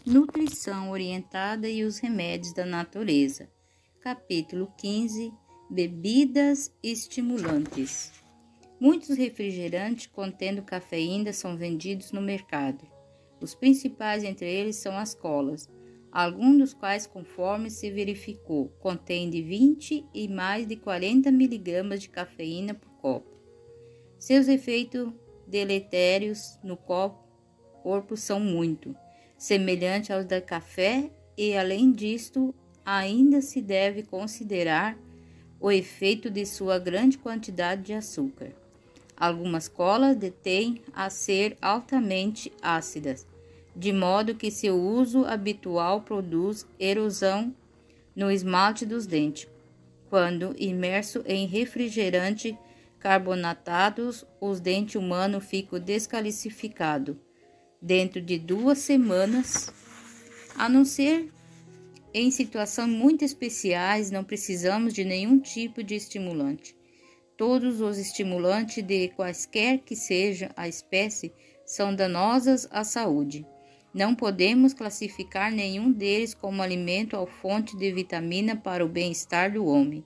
Nutrição orientada e os remédios da natureza. Capítulo 15. Bebidas estimulantes. Muitos refrigerantes contendo cafeína são vendidos no mercado. Os principais entre eles são as colas, alguns dos quais, conforme se verificou, contêm de 20 e mais de 40 mg de cafeína por copo. Seus efeitos deletérios no corpo são muito semelhantes aos da café e, além disto, ainda se deve considerar o efeito de sua grande quantidade de açúcar. Algumas colas detêm a ser altamente ácidas, de modo que seu uso habitual produz erosão no esmalte dos dentes. Quando imerso em refrigerante carbonatados, os dentes humanos ficam descalcificados dentro de 2 semanas, a não ser em situações muito especiais. Não precisamos de nenhum tipo de estimulante. Todos os estimulantes, de quaisquer que seja a espécie, são danosos à saúde. Não podemos classificar nenhum deles como alimento ou fonte de vitamina para o bem-estar do homem.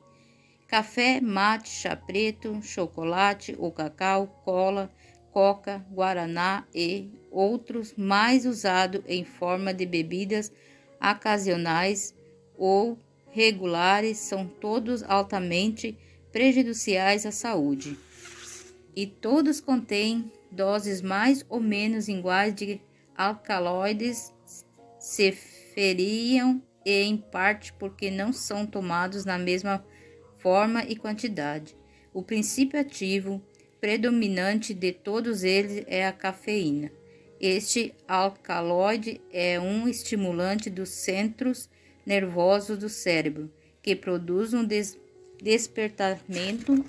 Café, mate, chá preto, chocolate ou cacau, cola, coca, guaraná e outros mais usados em forma de bebidas ocasionais ou regulares são todos altamente prejudiciais à saúde. E todos contêm doses mais ou menos iguais de alcaloides, se feriam e em parte porque não são tomados na mesma forma e quantidade. O princípio ativo predominante de todos eles é a cafeína. Este alcaloide é um estimulante dos centros nervosos do cérebro, que produz um despertamento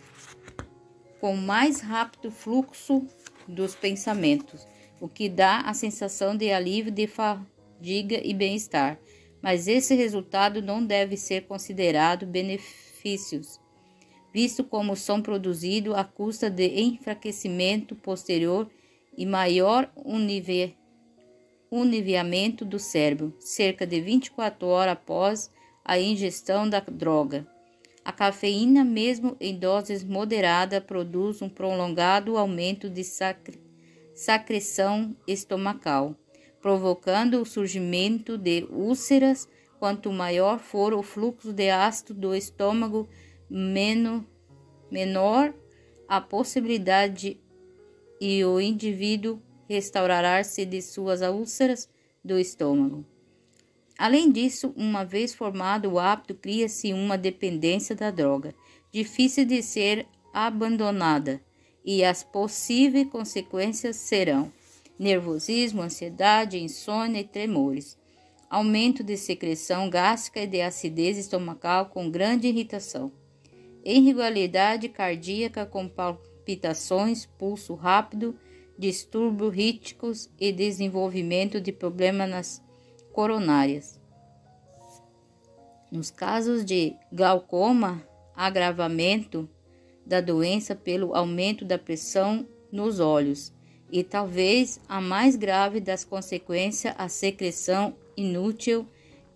com mais rápido fluxo dos pensamentos, o que dá a sensação de alívio, de fadiga e bem-estar. Mas esse resultado não deve ser considerado benefícios, visto como são produzidos à custa de enfraquecimento posterior e maior univiamento do cérebro, cerca de 24 horas após a ingestão da droga. A cafeína, mesmo em doses moderadas, produz um prolongado aumento de secreção estomacal, provocando o surgimento de úlceras. Quanto maior for o fluxo de ácido do estômago, menor a possibilidade e o indivíduo restaurará-se de suas úlceras do estômago. Além disso, uma vez formado o hábito, cria-se uma dependência da droga, difícil de ser abandonada, e as possíveis consequências serão nervosismo, ansiedade, insônia e tremores, aumento de secreção gástrica e de acidez estomacal com grande irritação, irregularidade cardíaca com palpitações, pulso rápido, distúrbios rítmicos e desenvolvimento de problemas nas coronárias. Nos casos de glaucoma, agravamento da doença pelo aumento da pressão nos olhos e talvez a mais grave das consequências, a secreção inútil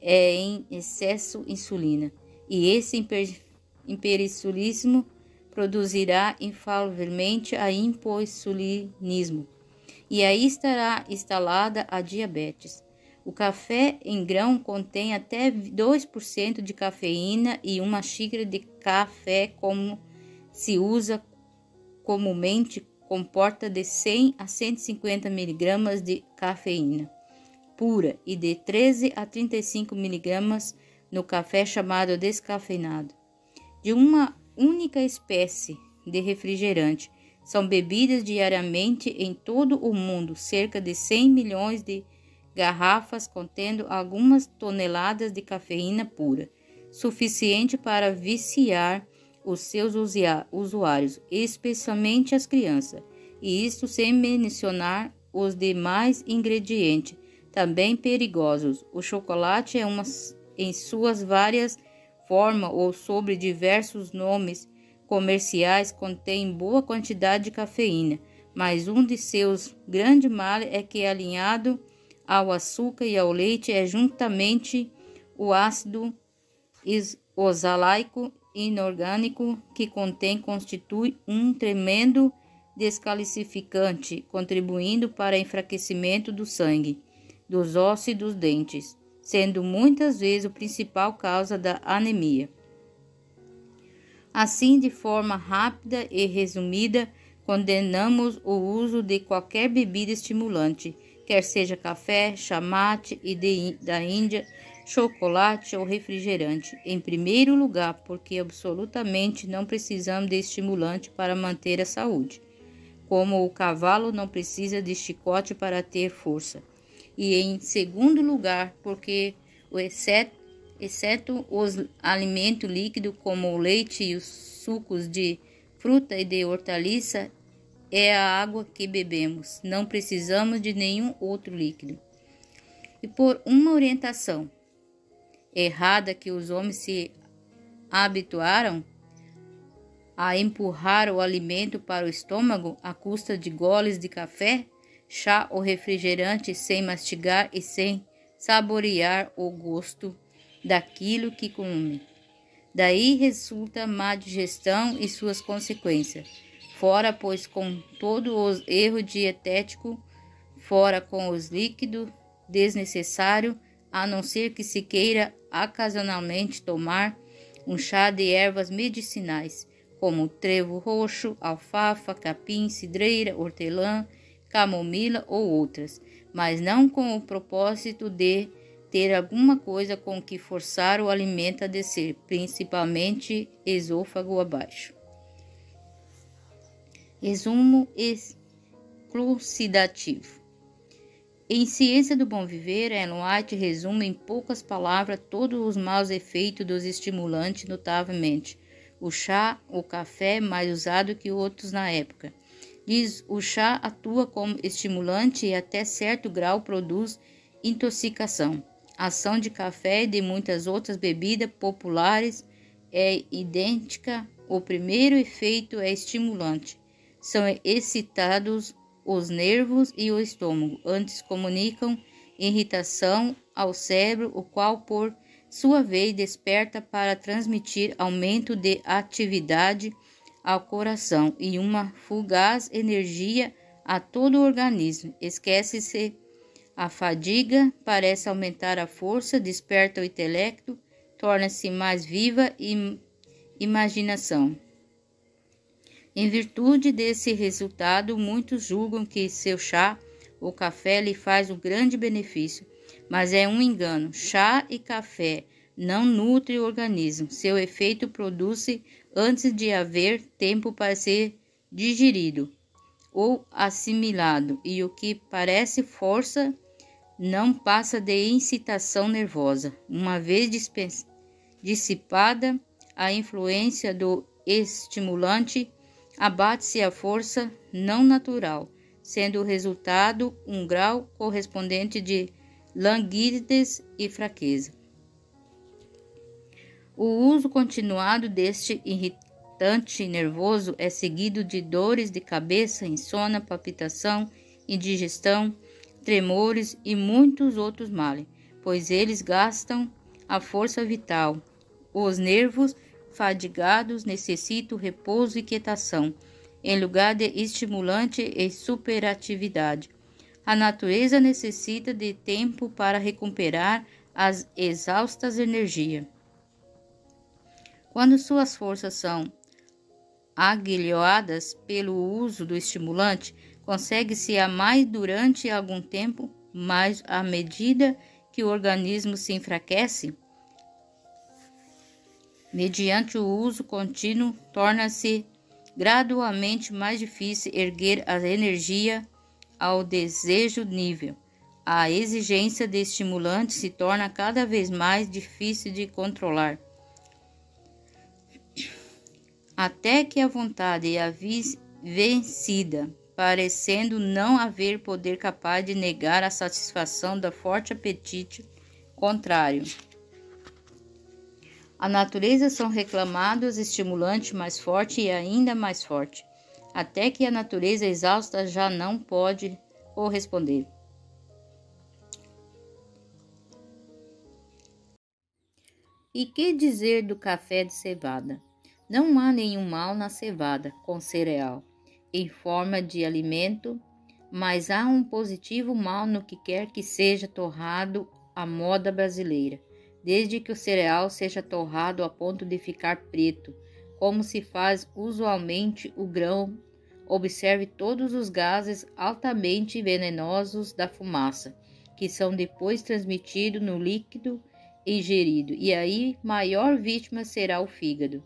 em excesso de insulina, e esse hiperinsulinismo produzirá infalivelmente a hipoinsulinismo, e aí estará instalada a diabetes. O café em grão contém até 2% de cafeína e uma xícara de café, como se usa comumente, comporta de 100 a 150 mg de cafeína pura e de 13 a 35 mg no café chamado descafeinado. De uma única espécie de refrigerante são bebidas diariamente em todo o mundo cerca de 100 milhões de garrafas contendo algumas toneladas de cafeína pura, suficiente para viciar os seus usuários, especialmente as crianças, e isto sem mencionar os demais ingredientes, também perigosos. O chocolate é em suas várias formas ou sob diversos nomes comerciais, contém boa quantidade de cafeína, mas um de seus grandes males é que, alinhado ao açúcar e ao leite é juntamente o ácido oxalaico inorgânico que constitui um tremendo descalcificante, contribuindo para o enfraquecimento do sangue, dos ossos e dos dentes, sendo muitas vezes a principal causa da anemia. Assim, de forma rápida e resumida, condenamos o uso de qualquer bebida estimulante, quer seja café, chá mate e da Índia, chocolate ou refrigerante. Em primeiro lugar, porque absolutamente não precisamos de estimulante para manter a saúde, como o cavalo não precisa de chicote para ter força. E em segundo lugar, porque exceto os alimentos líquidos como o leite e os sucos de fruta e de hortaliça, é a água que bebemos. Não precisamos de nenhum outro líquido. E por uma orientação errada que os homens se habituaram a empurrar o alimento para o estômago à custa de goles de café, chá ou refrigerante sem mastigar e sem saborear o gosto daquilo que come. Daí resulta má digestão e suas consequências. Fora, pois, com todo o erro dietético, fora com os líquidos desnecessários, a não ser que se queira ocasionalmente tomar um chá de ervas medicinais, como trevo roxo, alfafa, capim, cidreira, hortelã, camomila ou outras, mas não com o propósito de ter alguma coisa com que forçar o alimento a descer, principalmente esôfago abaixo. Resumo elucidativo. Em Ciência do Bom Viver, Ellen White resume em poucas palavras todos os maus efeitos dos estimulantes notavelmente. O chá, o café, mais usado que outros na época. Diz, o chá atua como estimulante e até certo grau produz intoxicação. A ação de café e de muitas outras bebidas populares é idêntica. O primeiro efeito é estimulante. São excitados os nervos e o estômago. Antes comunicam irritação ao cérebro, o qual, por sua vez, desperta para transmitir aumento de atividade ao coração e uma fugaz energia a todo o organismo. Esquece-se a fadiga, parece aumentar a força, desperta o intelecto, torna-se mais viva e imaginação. Em virtude desse resultado, muitos julgam que seu chá ou café lhe faz um grande benefício, mas é um engano. Chá e café não nutrem o organismo. Seu efeito produz-se antes de haver tempo para ser digerido ou assimilado, e o que parece força não passa de incitação nervosa. Uma vez dissipada a influência do estimulante, abate-se a força não natural, sendo o resultado um grau correspondente de languidez e fraqueza. O uso continuado deste irritante nervoso é seguido de dores de cabeça, insônia, palpitação, indigestão, tremores e muitos outros males, pois eles gastam a força vital. Os nervos fadigados necessitam repouso e quietação, em lugar de estimulante e superatividade. A natureza necessita de tempo para recuperar as exaustas energias. Quando suas forças são aguilhoadas pelo uso do estimulante, consegue-se a mais durante algum tempo, mas à medida que o organismo se enfraquece, mediante o uso contínuo, torna-se gradualmente mais difícil erguer a energia ao desejo nível. A exigência de estimulante se torna cada vez mais difícil de controlar, até que a vontade é vencida, parecendo não haver poder capaz de negar a satisfação do forte apetite contrário. A natureza são reclamados estimulantes mais forte e ainda mais forte, até que a natureza exausta já não pode corresponder. E que dizer do café de cevada? Não há nenhum mal na cevada com cereal, em forma de alimento, mas há um positivo mal no que quer que seja torrado à moda brasileira, desde que o cereal seja torrado a ponto de ficar preto, como se faz usualmente o grão. Observe todos os gases altamente venenosos da fumaça, que são depois transmitidos no líquido ingerido, e aí maior vítima será o fígado.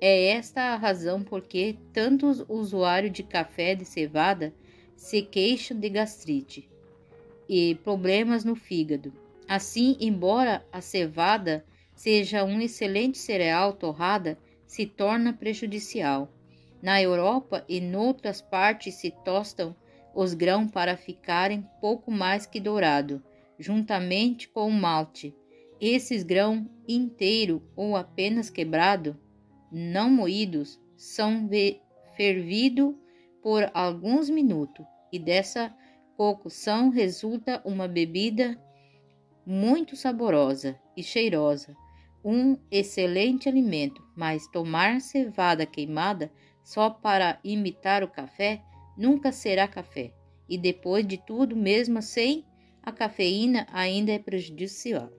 É esta a razão por que tantos usuários de café de cevada se queixam de gastrite e problemas no fígado. Assim, embora a cevada seja um excelente cereal, torrada se torna prejudicial. Na Europa e noutras partes se tostam os grãos para ficarem pouco mais que dourado, juntamente com o malte. Esses grãos inteiro ou apenas quebrado, não moídos, são fervidos por alguns minutos e dessa cocção resulta uma bebida muito saborosa e cheirosa, um excelente alimento, mas tomar cevada queimada só para imitar o café nunca será café, e depois de tudo, mesmo sem a cafeína, ainda é prejudicial.